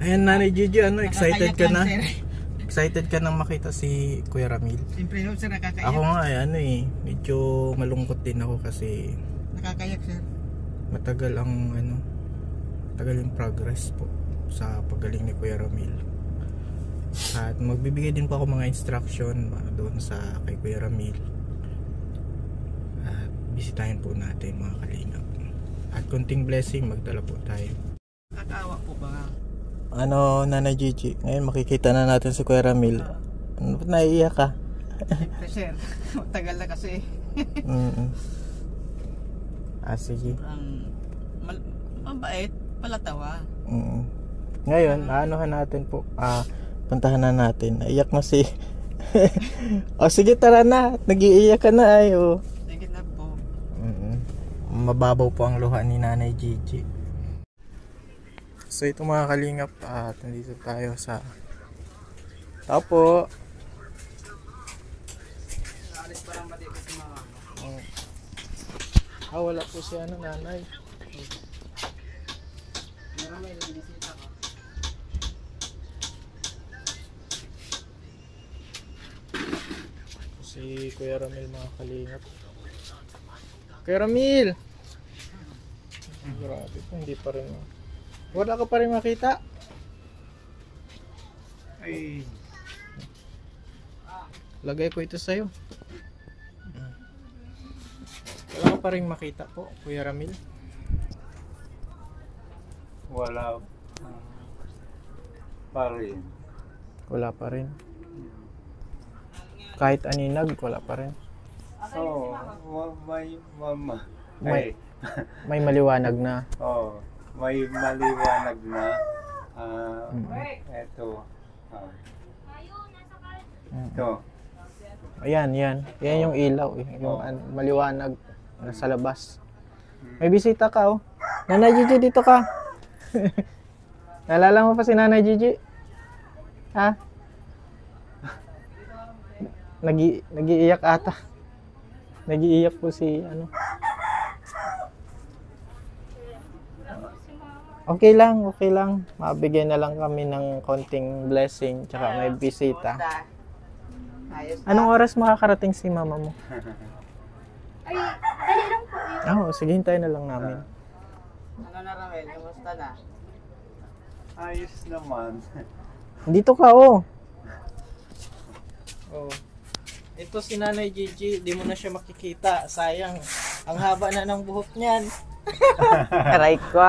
Ayan, Nanay Gigi, ano, excited ka na? Sir. Excited ka nang makita si Kuya Ramil? Siyempre ho, sir, nakakayak. Ako nga ay ano eh, medyo malungkot din ako kasi Nakakayak, sir. matagal yung progress po sa paggaling ni Kuya Ramil. At magbibigay din po ako mga instruction doon sa kay Kuya Ramil. At bisitahin po natin mga kalingap. At konting blessing magdala po tayo. Nakakaawa po ba? Ano, Nanay Gigi, ngayon makikita na natin si Kuya Ramil. Ano ba't naiiyak ka? Siyempre, sir. Tagal na kasi. Sige. Mabait, palatawa. Ngayon, aanohan natin po. Puntahan na natin. Naiyak na si... O sige, tara na. Nag-iiyak ka na ay. Sige na po. Mababaw po ang luha ni Nanay Gigi. So ito mga kalingap, nandito tayo sa tao po. Alis pa lang ba dito si mama? Wala po si nanay. May bisita ko. Si Kuya Ramil mga kalingap. Kuya Ramil! Grabe po, hindi pa rin. Wala ka pa rin makita. Ay. Lagay ko ito sa'yo. Wala ka pa rin makita po, Kuya Ramil. Wala pa rin. Wala pa rin. Kahit aninag, wala pa rin. May maliwanag na. May maliwanag na. Ito. Ito. Ayan, yan. Yan yung ilaw. Yung maliwanag nasa labas. May bisita ka, oh. Nanay Gigi, dito ka. Naalala mo pa si Nanay Gigi? Ha? Nag-iiyak ata. Nag-iiyak po si Okay lang. Mabigyan na lang kami ng konting blessing tsaka may bisita. Anong oras makakarating si mama mo? Ay, dali lang po yun. Sige, hintayin na lang namin. Ano na Ramel? Kumusta na? Ayos naman. Dito ka, oh. Ito si Nanay Gigi, di mo na siya makikita. Sayang, ang haba na ng buhok niyan. Aray ko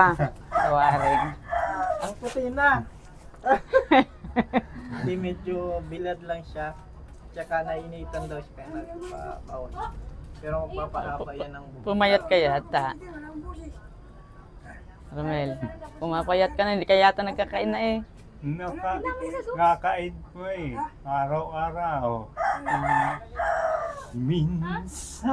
Tawarin. Ang puti na. Hindi, medyo bilad lang siya. Tsaka nainitan daw siya kaya nagpapaon. Pero magpapahaba yan ng buhok. Pumayat ka yata. Ramel, pumapayat ka na, hindi ka yata nagkakain na eh. Nakakain ko eh. Araw-araw. Minsan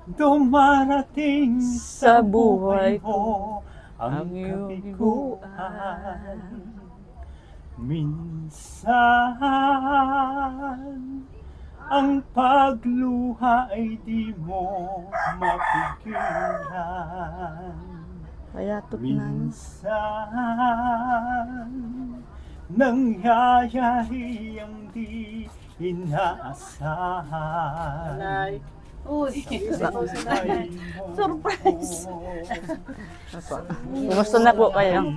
dumarating sa buhay ko ang kabiguan. Minsan ang pagluha ay di mo mapigilan. Payatot na. Minsan nangyayari ang di inaasahan. Nanay. Uy, Surprise! Kumusta na po kayo?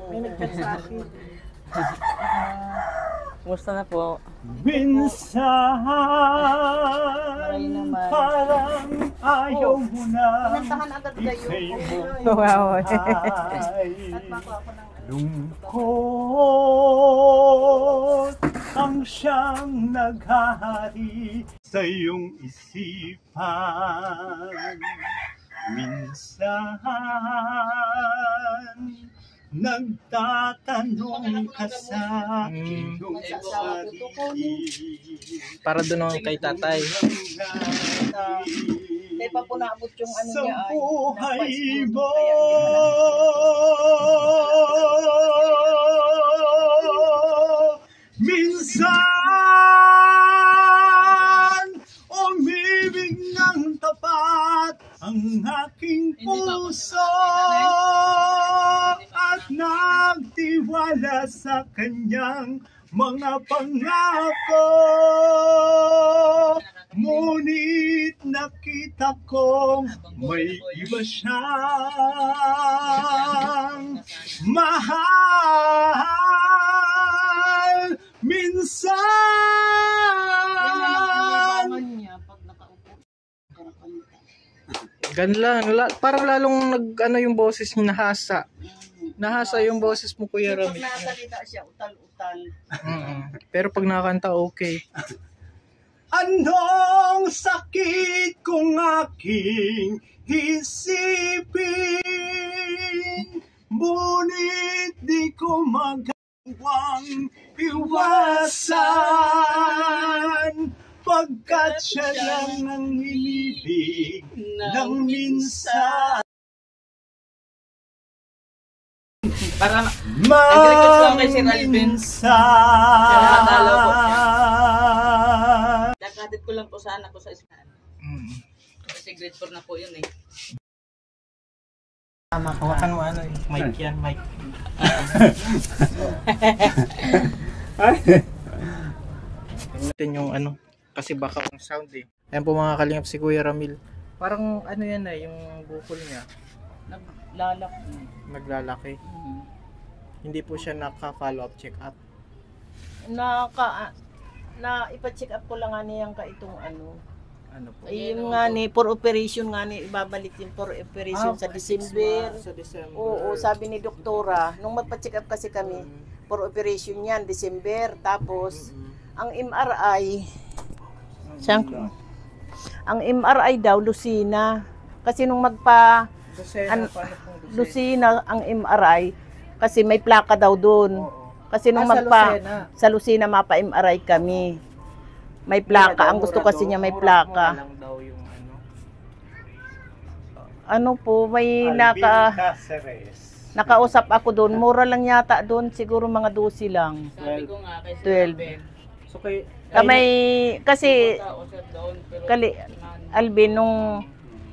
May nag-chat sa akin. Kumusta na po? Minsan parang ayaw mo na pinantahan agad kayo. isa'y Wow. buhay. Lungkot ang siyang naghahari sa iyong isipan. Minsan nagtatanong ka sa iyong sarili. Para doon kay tatay. Hindi pa po naabot yung Sa niya ay. buhay mo. Minsan umibig ng tapat ang aking puso. puso at nagtiwala sa kanyang mga pangako. Ngunit nakita kong may iba siyang mahal minsan. Ganla, parang lalong nag yung boses mo nahasa. Nahasa yung boses mo, Kuya Ramil. Nasalita siya, utal-utal. Pero pag nakakanta, okay. Anong sakit kung aking isipin, ngunit di ko magawang iwasan, pagkat siya lang ang inibig ng minsan. Para nag-request lang kay Sir Alvin. Minsan. Nakatid ko lang po sa anak ko sa eskwelahan. Kasi grade 4 na po yun eh. Hawakan mo mic yan, mic. Natin yung kasi baka ang sound eh. Ayan po mga kalingap si Kuya Ramil. Parang yan yung bukol niya. Naglalaki. Hindi po siya naka-follow up, check up. Ipa-check up ko lang nga niyang itong Ano po? Ayun nga ni, for operation nga ni, ibabalik yung for operation sa December. Sa December. Oo, sabi ni doktora, nung magpa-check up kasi kami, for operation yan, December. Tapos, ang MRI, ang MRI daw, Lucina. Kasi nung Lucina ang MRI, kasi may plaka daw doon. Kasi nung sa Lucina mapa-MRI kami. May plaka. Ang gusto kasi niya may plaka. May nakausap ako doon. Mura lang yata doon. Siguro mga 12 lang. Sabi ko nga kay Sir 12. Alvin. Kasi Alvin, nung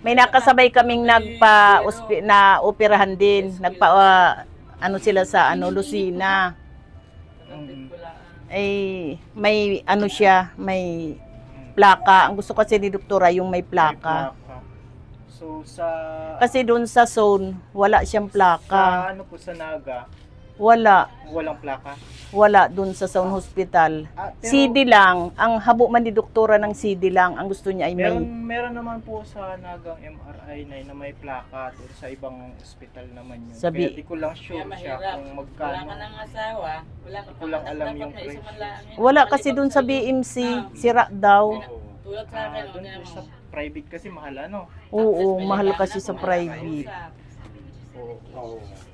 may nakasabay kaming na-operahan din. Sila sa Lucina. May siya, may plaka. Ang gusto kasi ni doktora yung may plaka. So kasi doon sa zone, wala siyang plaka. Po sa Naga? Walang plaka? Wala doon sa zone hospital. CD lang, ang habo man ni doktora ng CD lang. Ang gusto niya ay meron naman po sa Nagang MRI na may plaka doon sa ibang hospital naman yun. Kaya di ko lang sure siya kung magkano. Wala ka ng asawa, wala ka Ko lang alam yung presyo. Wala kasi doon sa BMC, sira daw. Tulad sa akin, Doon po sa private kasi mahal Oo, mahal kasi sa private.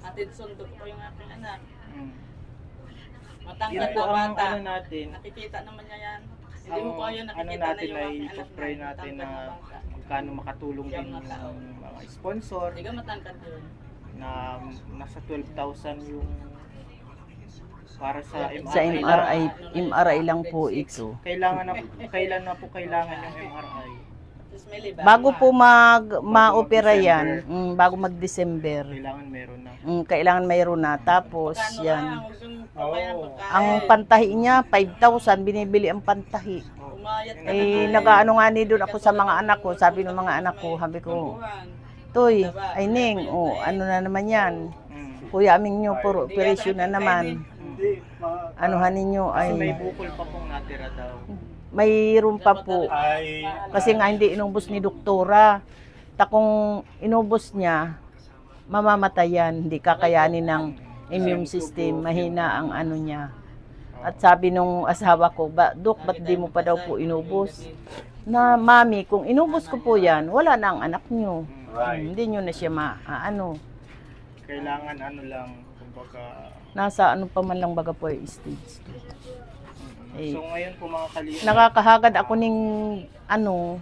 Atid sundo ko yung aking anak. Yun Matangkad po na ang bata. natin. Nakikita naman niya yan. Hindi mo pa yun nakikita natin na yung ay aking anak ipag-pray natin na magkano makatulong din yung mga sponsor. Hindi ka matangkad yun. Na nasa 12,000 yung para sa MRI. Sa MRI lang po ito. Kailan na po kailangan yung MRI? Bago po ma-opera yan, bago mag-December. Kailangan meron na. Kailangan mayroon na. Tapos, yan. Ang pantahi niya, 5,000. Binibili ang pantahi. Nag-ano nga ni doon ako sa mga anak ko. Sabi ng mga anak ko, sabi ko, Toy, ay Ning, ano na naman yan. Kuya aming nyo, puro operation na naman. Anuhan ninyo ay... Kasi may bukol pa pong natira daw. Mayroon pa po. Kasi nga hindi inubos ni doktora. Kung inubos niya, mamamatayan. Hindi kakayanin ng immune system. Mahina ang ano niya. At sabi nung asawa ko, Dok, ba't di mo pa daw po inubos? Na, Mami, kung inubos ko po yan, wala na ang anak niyo. Hindi niyo na siya maano. Kailangan ano lang, kumbaga... Nasa ano pa man lang baga po yung stage 2. So ngayon po mga kalingap, nakakahagad ako ning ano.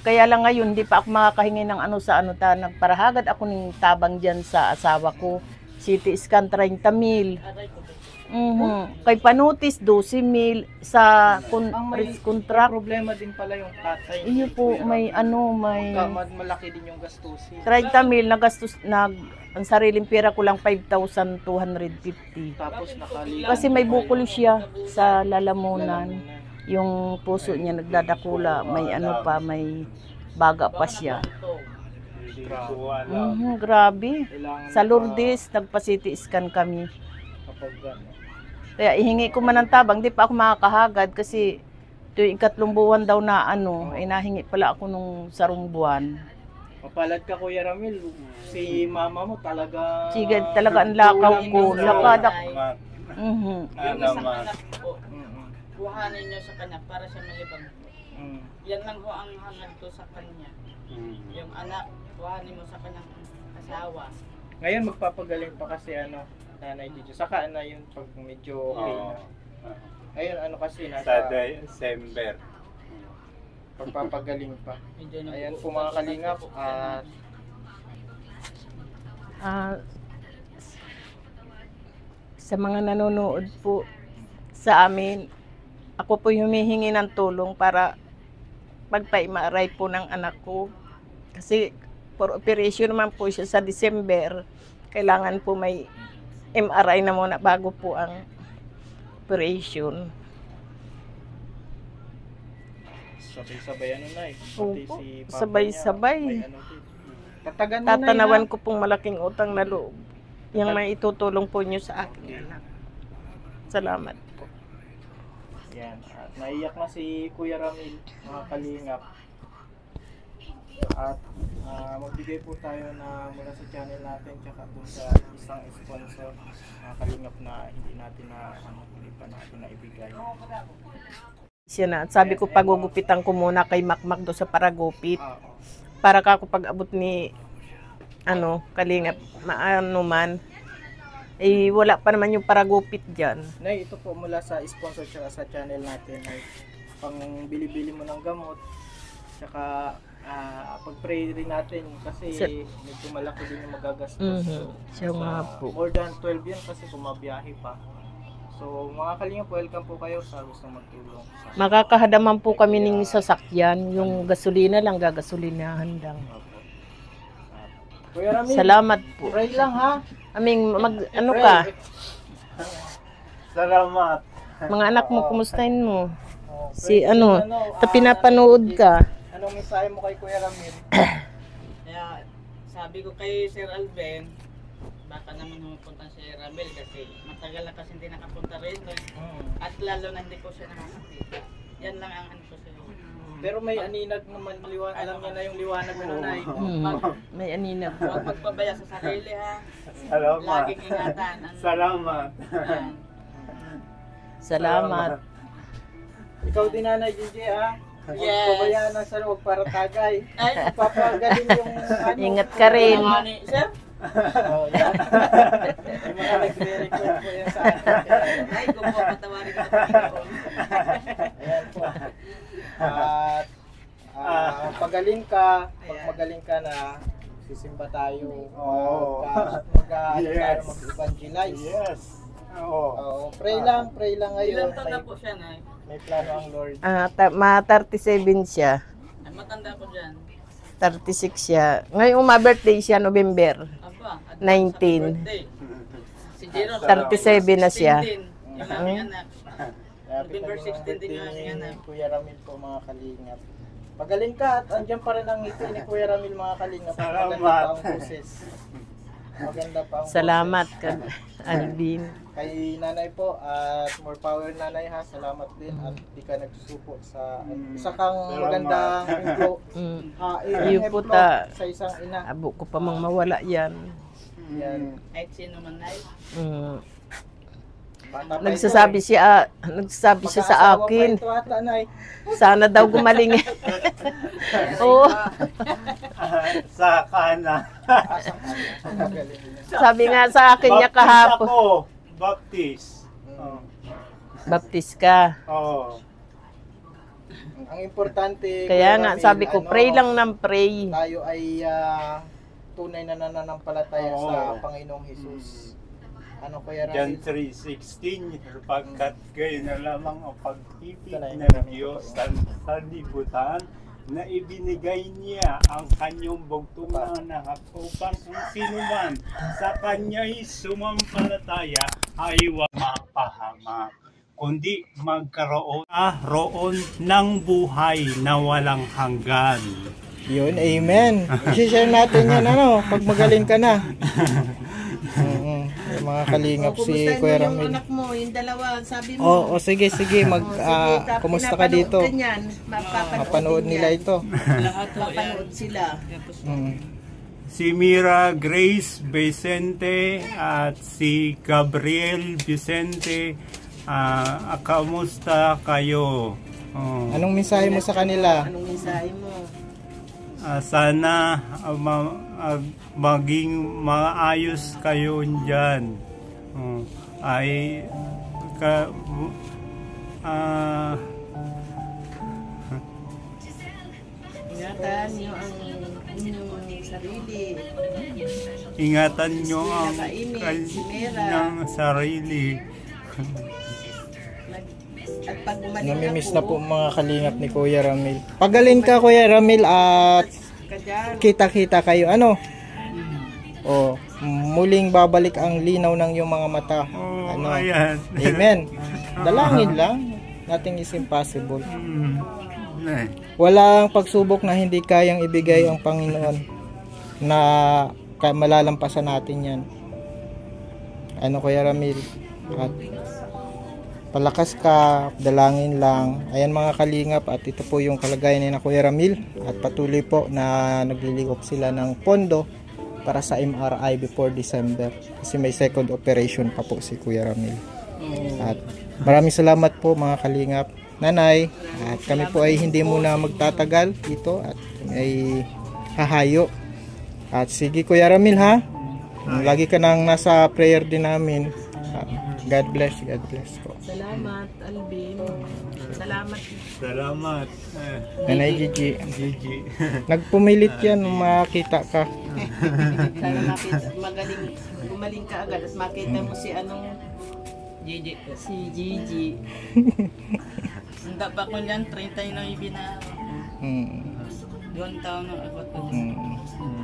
Kaya lang ngayon hindi pa ako makakahingi ng ano sa ano ta, nagparahagad ako ning tabang diyan sa asawa ko. CT scan 30,000. Kay panutis 12,000 sa Ang may contract. problema din pala yung tatay. Iyo po may may Malaki din yung gastusin. 30,000 nagastos ang sariling pera ko lang 5,250. Tapos nakalilang. Kasi may bukol siya sa lalamunan. Yung puso niya nagdadakula, may may baga pa siya. Grabe. Sa Lourdes, nagpa-CT scan kami. Kapag Kaya ihingi ko man ng tabang, di pa ako makakahagad kasi tuwing 3 buwan daw na nahingi pala ako nung sarong buwan. mapalad ka, Kuya Ramil. Si mama mo talaga... Sige, talaga ang lakaw ko. Lakadak. Yung isang anak po, kuhanin niyo sa kanya para siya malibang po. Yan lang ho ang hangad ko sa kanya. Yung anak, kuhanin mo sa kanyang asawa. Ngayon magpapagaling pa kasi nanay dito. Saka yun pag medyo okay na. Ngayon kasi Sa December. pagpapagaling pa. Medyo Ayan po mga kalingap. Sa mga nanonood po sa amin, ako po humihingi ng tulong para magpa-MRI po ng anak ko. Kasi for operation naman po siya sa December. Kailangan po may MRI na muna bago po ang operation. Sabay-sabay Nay. Pati Opo, si papa sabay-sabay. niya, may din. Tatagan mo, Nay, Tatanawan ha? ko pong malaking utang na loob. Yung may itutulong po niyo sa akin, anak. Salamat po. Yan. At naiyak na si Kuya Ramil, mga kalingap. At magbigay po tayo na mula sa channel natin tsaka dun sa isang sponsor, mga kalingap na hindi natin hindi pa natin na ibigay. Siya na, sabi ko pagugupitan ko muna kay Makmak do sa Paragupit. Para kako pag-abot ni Kalingap, man. Wala pa naman yung Paragupit diyan. Nay, ito po mula sa sponsor tsaka sa channel natin ay pang bili-bili mo ng gamot tsaka pag-pray rin natin kasi medyo malaki din yung magagastos. Siya nga po. More than 12 yan kasi kumabiyahe pa. So mga kalingap, welcome po kayo sa gustong magtulong. Makakahadaman po kami ng sasakyan, yung gasolina lang gagasolinahan lang. Kuya Ramil, Salamat po. pray lang ha. Aming ka? Salamat. Mga anak mo, kumustahin mo? Pray din, Pinapanood ka. Anong mensahe mo kay Kuya Ramil? Kaya sabi ko kay Sir Alben, baka naman humupunta si Ramil kasi matagal na kasi hindi nakapunta rin. At lalo na hindi ko siya nakakakita. Yan lang ang ko sa iyo. Pero may aninag naman, alam niya na yung liwanag mo Nay. May aninag. Huwag magpabaya sa sarili ha. Salamat. Laging ingatan. Salamat. Salamat. Ikaw din Nanay Gigi ha. Yes. Pabayaan na sa loob para tagay. Ay, Papagaling yung Ingat ka rin. Sir? Oh, yan. Yung mga nagre-record po yan sa akin. Ay, kung po patawarin ko sa Ayan po. At pagaling ka, pag magaling ka na, sisimba tayo. Yes. Mag-evangelize. Yes. Oo. Pray lang ngayon. Ilang taon na po siya, Nay? May plano ang Lord. 37 siya. Ay, matanda ko dyan. 36 siya. Ngayon birthday siya, November. Aba, 19. birthday. Si Jero, 37 na siya. 16 din. Yung aming anak. November 16 din yung aming anak. Kuya Ramil po mga kalingap. Pagaling ka at andyan pa rin ang ngiti ni Kuya Ramil mga kalingap. Maganda pa ang boses. Maganda pa ang Salamat boses. ka, Alvin. Kay nanay po at more power nanay ha. Salamat din at di ka nagsusuko sa isa kang magandang Iyo po ta. sa isang ina. Abo ko pa mang mawala yan. Yan. Kahit sino man, Nay. Bata pa Nagsasabi ito, siya sa Mag-aasawa akin. pa ito ata, Nay. Sana daw gumaling. Oo. Sa kana. Magaling niya. Sabi nga sa akin niya kahapon. Ako. Baptist. Baptist ka. Oo. Ang importante, Kaya Kuya nga Ramil, sabi ko, pray lang ng pray. tayo ay tunay na nananampalataya Oo. sa Panginoong Hesus. Ano Kuya John Ramil? 3:16, sapagkat kayo na lamang ang pag-ibig Ito na yung ng Ramil. Diyos sa libutan na ibinigay niya ang kanyang bugtungan na upang ang sinuman sa kanya'y sumampalataya ay huwag mapahamak, kundi magkaroon roon ng buhay na walang hanggan. Yun, amen. I-share natin yan pag magaling ka na. Yung mga kalingap si Kumustahin Kuya mo yung Ramil. anak mo, yung dalawa, sabi mo. Oo, sige, kumusta ka dito? Mapanood nila ito. Lahat po yan. Mapanood sila. Si Mira Grace Vicente at si Gabriel Vicente, kamusta kayo? Anong mensahe mo sa kanila? Anong mensahe mo? Sana maging maayos kayo dyan. Ay Ingatan niyo ang inyong sarili. ingatan nyo ang Nakainit, si Mera. kanyang sarili. At pag bumalik Namimiss ako, na po mga kalingap ni Kuya Ramil. Pagaling ka Kuya Ramil at ka dyan. kita-kita kayo. Oh, muling babalik ang linaw ng iyong mga mata. Ayan. Amen. Dalangin lang. Nothing is impossible. Eh. Walang pagsubok na hindi kayang ibigay ang Panginoon na malalampasan natin yan. Kuya Ramil? At palakas ka, dalangin lang. Ayan mga kalingap, at ito po yung kalagayan ni na Kuya Ramil. At patuloy po na nagliligop sila ng pondo para sa MRI before December. Kasi may second operation pa po si Kuya Ramil. At maraming salamat po mga kalingap. Nanay, at kami po ay hindi muna magtatagal dito at ay hahayo. At sige Kuya Ramil ha. Lagi ka nang nasa prayer din namin. God bless po. Salamat, Alvin. Salamat. Salamat. Nanay Gigi. Gigi. Nagpumilit yan makita ka. Sana makita, gumaling ka agad at makita mo si Gigi po. si Gigi. Handa pa ko niyan, 30 na ibina. Hmm. 1 taon na ako. Hmm.